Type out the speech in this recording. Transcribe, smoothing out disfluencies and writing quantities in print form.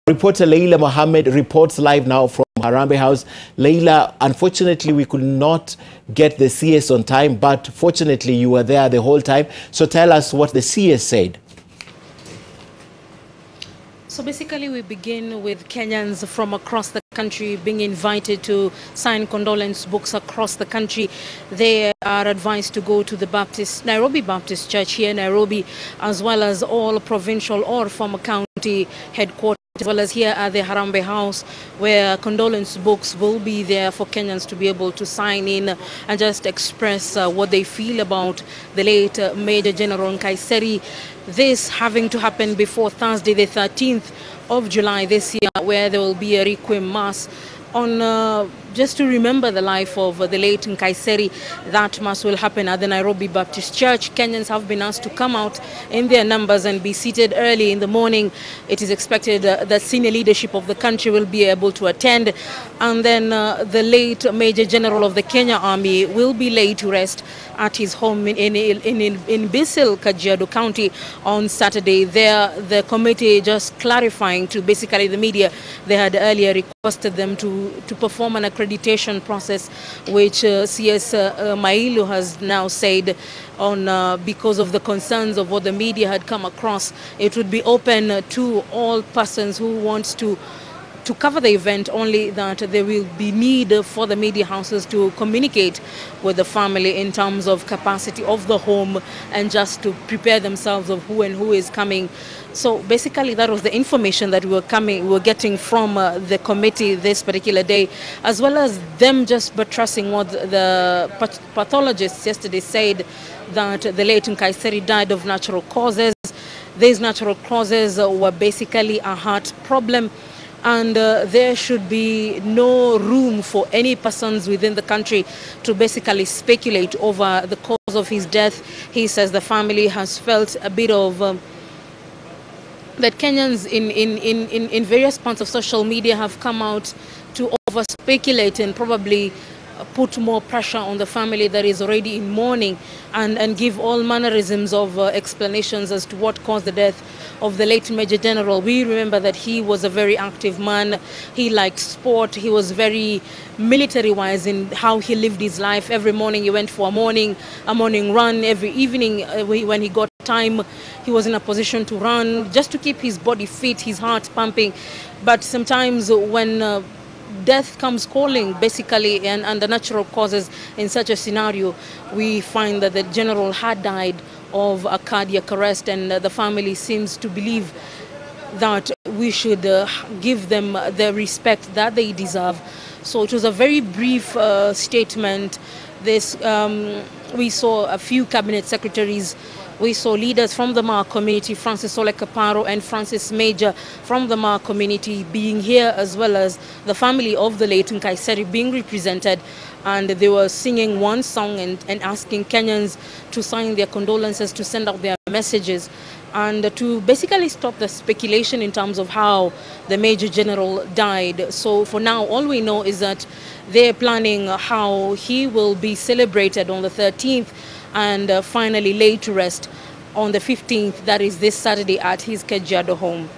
Reporter Leila Mohammed reports live now from Harambee House. Leila, unfortunately, we could not get the CS on time, but fortunately, you were there the whole time. So tell us what the CS said. So basically, we begin with Kenyans from across the country being invited to sign condolence books across the country. They are advised to go to the Nairobi Baptist Church here in Nairobi, as well as all provincial or former county headquarters, as well as here at the Harambee House, where condolence books will be there for Kenyans to be able to sign in and just express what they feel about the late Major General Nkaissery. This having to happen before Thursday, the 13th of July this year, where there will be a requiem mass on just to remember the life of the late Nkaissery. That mass will happen at the Nairobi Baptist Church. Kenyans have been asked to come out in their numbers and be seated early in the morning. It is expected that senior leadership of the country will be able to attend. And then the late Major General of the Kenya Army will be laid to rest at his home in Bisil, Kajiado County on Saturday. There, the committee just clarifying to basically the media, they had earlier requested them to perform an accreditation process, which CS Mailu has now said on because of the concerns of what the media had come across, it would be open to all persons who want to cover the event, only that there will be need for the media houses to communicate with the family in terms of capacity of the home and just to prepare themselves of who and who is coming. So basically that was the information that we were getting from the committee this particular day, as well as them just buttressing what the pathologists yesterday said, that the late Nkaissery died of natural causes. These natural causes were basically a heart problem, and there should be no room for any persons within the country to basically speculate over the cause of his death. He says the family has felt a bit of that Kenyans in various parts of social media have come out to over speculate and probably put more pressure on the family that is already in mourning and give all mannerisms of explanations as to what caused the death of the late Major General. We remember that he was a very active man. He liked sport. He was very military-wise in how he lived his life. Every morning he went for a morning run. Every evening when he got time, he was in a position to run just to keep his body fit, his heart pumping. But sometimes when death comes calling, basically, and the natural causes in such a scenario, we find that the general had died of a cardiac arrest, and the family seems to believe that we should give them the respect that they deserve. So it was a very brief statement. We saw a few cabinet secretaries. We saw leaders from the Maa community, Francis Ole Kaparo and Francis Major from the Maa community being here, as well as the family of the late Nkaissery being represented. And they were singing one song and asking Kenyans to sign their condolences, to send out their messages, and to basically stop the speculation in terms of how the Major General died. So for now, all we know is that they're planning how he will be celebrated on the 13th and finally laid to rest on the 15th, that is this Saturday, at his Kajiado home.